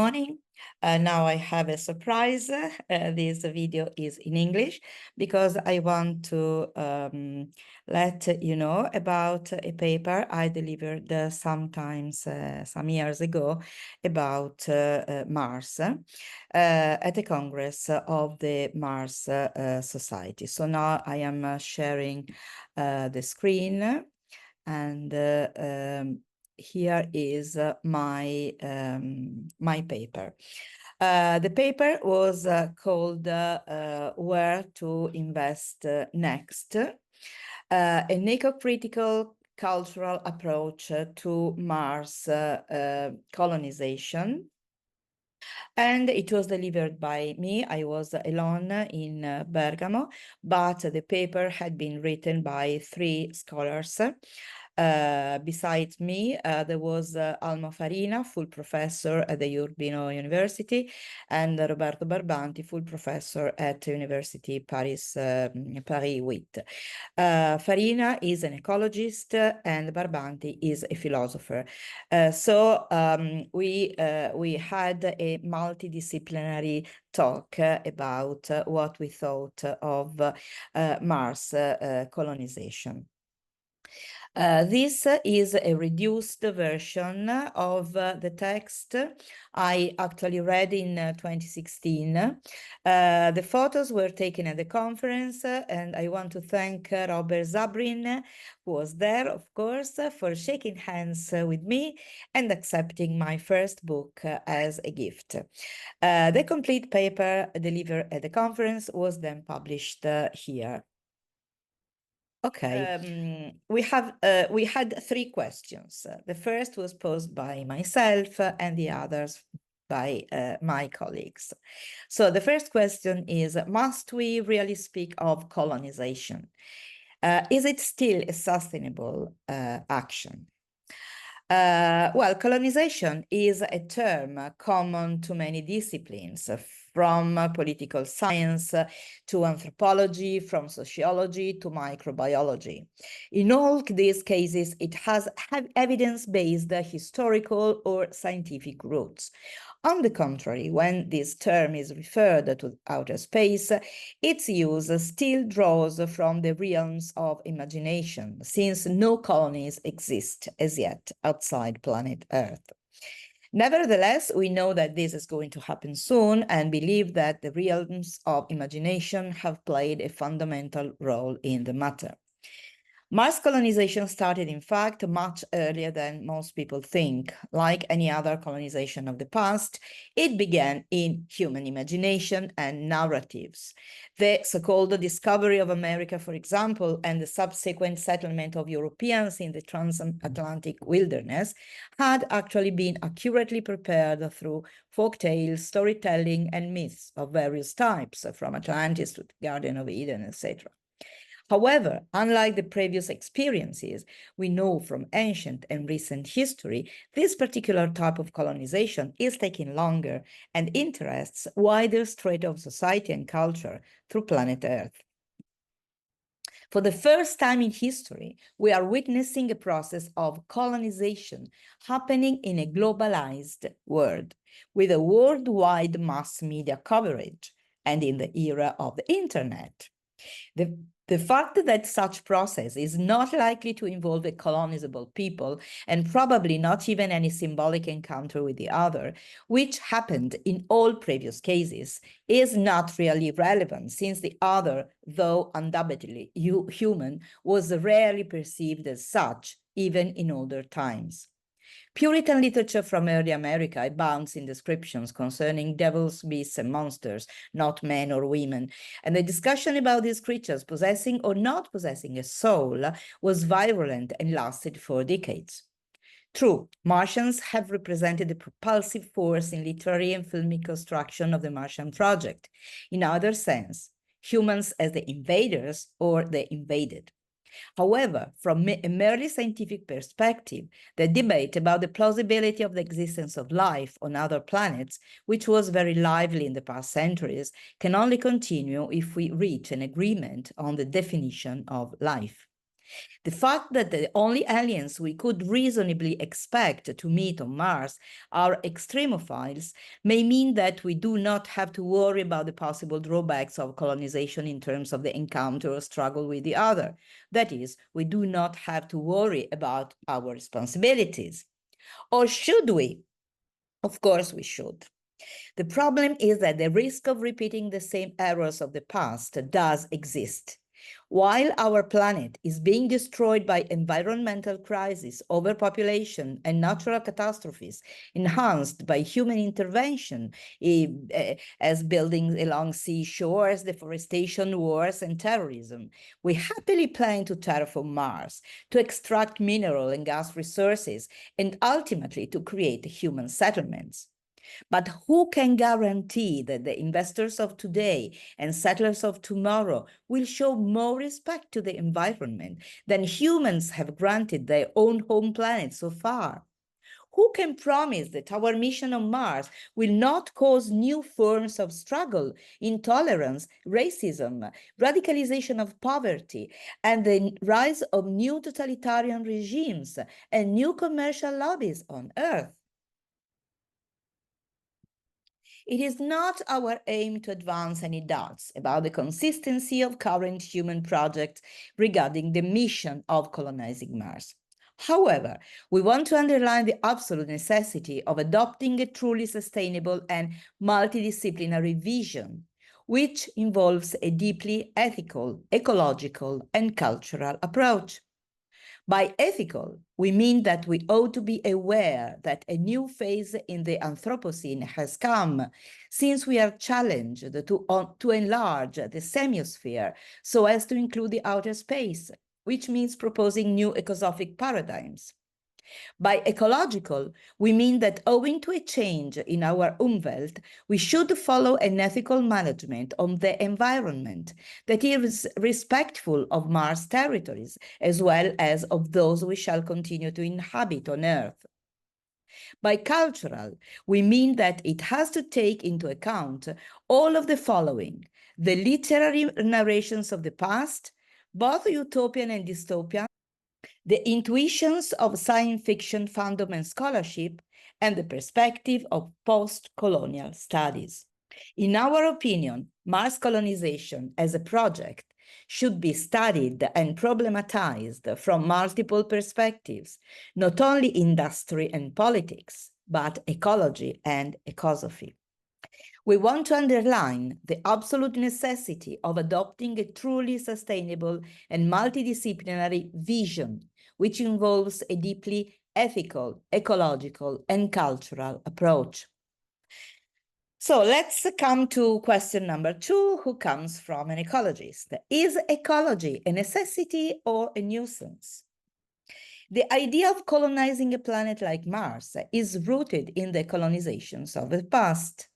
morning. Now I have a surprise. This video is in English because I want to let you know about a paper I delivered some years ago about Mars at a Congress of the Mars Society. So now I am sharing the screen, and here is my paper. The paper was called Where to Invest Next, an eco-critical cultural approach to Mars colonization. And it was delivered by me. I was alone in Bergamo, but the paper had been written by 3 scholars. Besides me, there was Alma Farina, full professor at the Urbino University, and Roberto Barbanti, full professor at University Paris 8. Farina is an ecologist and Barbanti is a philosopher. So we had a multidisciplinary talk about what we thought of Mars colonization. This is a reduced version of the text I actually read in 2016. The photos were taken at the conference, and I want to thank Robert Zabrin, who was there, of course, for shaking hands with me and accepting my first book as a gift. The complete paper delivered at the conference was then published here. Okay, we had 3 questions. The first was posed by myself and the others by my colleagues. So the first question is, must we really speak of colonization? Is it still a sustainable action? Well, colonization is a term common to many disciplines, from political science to anthropology, from sociology to microbiology. In all these cases, it has evidence-based historical or scientific roots. On the contrary, when this term is referred to outer space, its use still draws from the realms of imagination, since no colonies exist as yet outside planet Earth. Nevertheless, we know that this is going to happen soon and believe that the realms of imagination have played a fundamental role in the matter. Mars colonization started, in fact, much earlier than most people think. Like any other colonization of the past, it began in human imagination and narratives. The so-called discovery of America, for example, and the subsequent settlement of Europeans in the transatlantic wilderness had actually been accurately prepared through folk tales, storytelling, and myths of various types, from Atlantis to the Garden of Eden, etc. However, unlike the previous experiences we know from ancient and recent history, this particular type of colonization is taking longer and interests wider strata of society and culture through planet Earth. For the first time in history, we are witnessing a process of colonization happening in a globalized world, with a worldwide mass media coverage and in the era of the internet. The fact that such process is not likely to involve a colonizable people, and probably not even any symbolic encounter with the other, which happened in all previous cases, is not really relevant, since the other, though undoubtedly human, was rarely perceived as such, even in older times. Puritan literature from early America abounds in descriptions concerning devils, beasts, and monsters, not men or women, and the discussion about these creatures possessing or not possessing a soul was virulent and lasted for decades. True, Martians have represented a propulsive force in literary and filmic construction of the Martian project. In other sense, humans as the invaders or the invaded. However, from a merely scientific perspective, the debate about the plausibility of the existence of life on other planets, which was very lively in the past centuries, can only continue if we reach an agreement on the definition of life. The fact that the only aliens we could reasonably expect to meet on Mars are extremophiles may mean that we do not have to worry about the possible drawbacks of colonization in terms of the encounter or struggle with the other. That is, we do not have to worry about our responsibilities. Or should we? Of course we should. The problem is that the risk of repeating the same errors of the past does exist. While our planet is being destroyed by environmental crises, overpopulation, and natural catastrophes, enhanced by human intervention, as buildings along seashores, deforestation, wars, and terrorism, we happily plan to terraform Mars, to extract mineral and gas resources, and ultimately to create human settlements. But who can guarantee that the investors of today and settlers of tomorrow will show more respect to the environment than humans have granted their own home planet so far? Who can promise that our mission on Mars will not cause new forms of struggle, intolerance, racism, radicalization of poverty, and the rise of new totalitarian regimes and new commercial lobbies on Earth? It is not our aim to advance any doubts about the consistency of current human projects regarding the mission of colonizing Mars. However, we want to underline the absolute necessity of adopting a truly sustainable and multidisciplinary vision, which involves a deeply ethical, ecological, and cultural approach. By ethical, we mean that we ought to be aware that a new phase in the Anthropocene has come, since we are challenged to enlarge the semiosphere so as to include the outer space, which means proposing new ecosophic paradigms. By ecological, we mean that owing to a change in our Umwelt, we should follow an ethical management of the environment that is respectful of Mars territories, as well as of those we shall continue to inhabit on Earth. By cultural, we mean that it has to take into account all of the following: the literary narrations of the past, both utopian and dystopian, the intuitions of science fiction fandom and scholarship, and the perspective of post-colonial studies. In our opinion, Mars colonization as a project should be studied and problematized from multiple perspectives, not only industry and politics, but ecology and ecosophy. We want to underline the absolute necessity of adopting a truly sustainable and multidisciplinary vision, which involves a deeply ethical, ecological, and cultural approach. So let's come to question number 2, who comes from an ecologist. Is ecology a necessity or a nuisance? The idea of colonizing a planet like Mars is rooted in the colonizations of the past.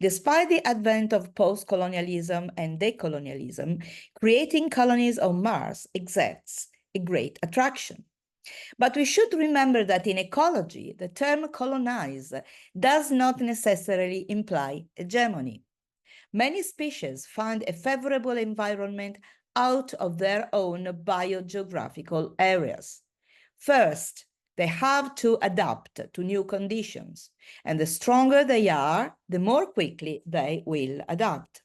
Despite the advent of post-colonialism and decolonialism, creating colonies on Mars exerts a great attraction. But we should remember that in ecology, the term colonize does not necessarily imply hegemony. Many species find a favorable environment out of their own biogeographical areas. First, they have to adapt to new conditions, and the stronger they are, the more quickly they will adapt.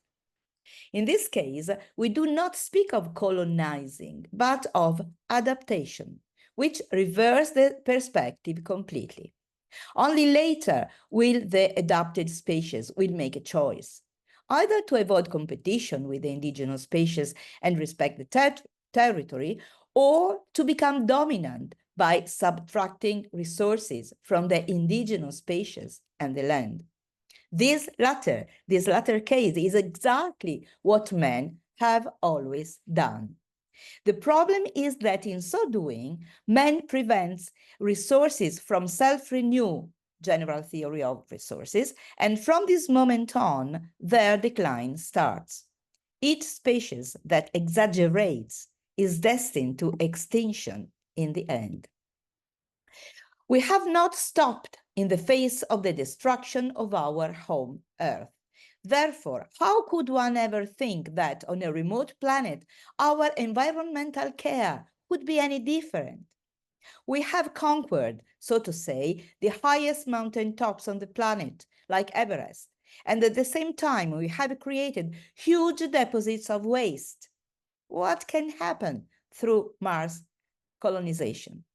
In this case, we do not speak of colonizing, but of adaptation, which reverses the perspective completely. Only later will the adapted species make a choice, either to avoid competition with the indigenous species and respect the territory, or to become dominant by subtracting resources from the indigenous species and the land. This latter case is exactly what men have always done. The problem is that in so doing, man prevents resources from self-renew, general theory of resources, and from this moment on, their decline starts. Each species that exaggerates is destined to extinction in the end. We have not stopped in the face of the destruction of our home Earth. Therefore, how could one ever think that on a remote planet, our environmental care would be any different. We have conquered, so to say, the highest mountain tops on the planet, like Everest, and at the same time we have created huge deposits of waste. What can happen through Mars colonization?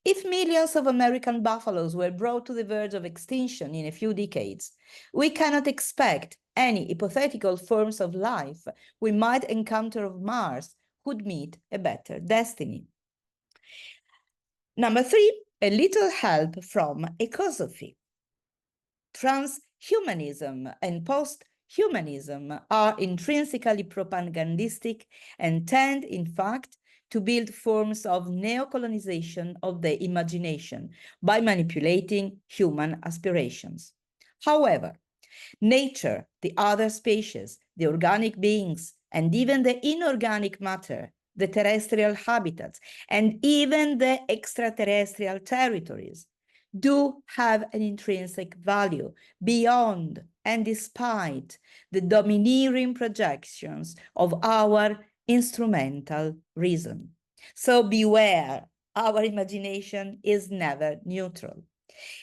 If millions of American buffaloes were brought to the verge of extinction in a few decades, we cannot expect any hypothetical forms of life we might encounter on Mars would meet a better destiny. Number 3, a little help from ecosophy. Transhumanism and posthumanism are intrinsically propagandistic and tend, in fact, to build forms of neocolonization of the imagination by manipulating human aspirations. However, nature, the other species, the organic beings, and even the inorganic matter, the terrestrial habitats, and even the extraterrestrial territories do have an intrinsic value beyond and despite the domineering projections of our instrumental reason. So beware, our imagination is never neutral.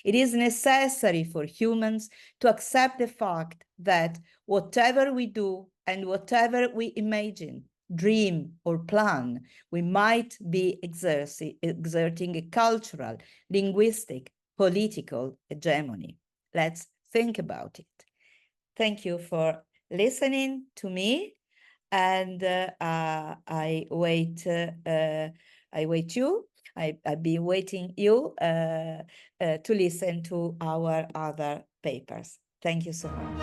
It is necessary for humans to accept the fact that whatever we do and whatever we imagine, dream, or plan, we might be exerting a cultural, linguistic, political hegemony. Let's think about it. Thank you for listening to me, and I wait you. I've been waiting you to listen to our other papers. Thank you so much.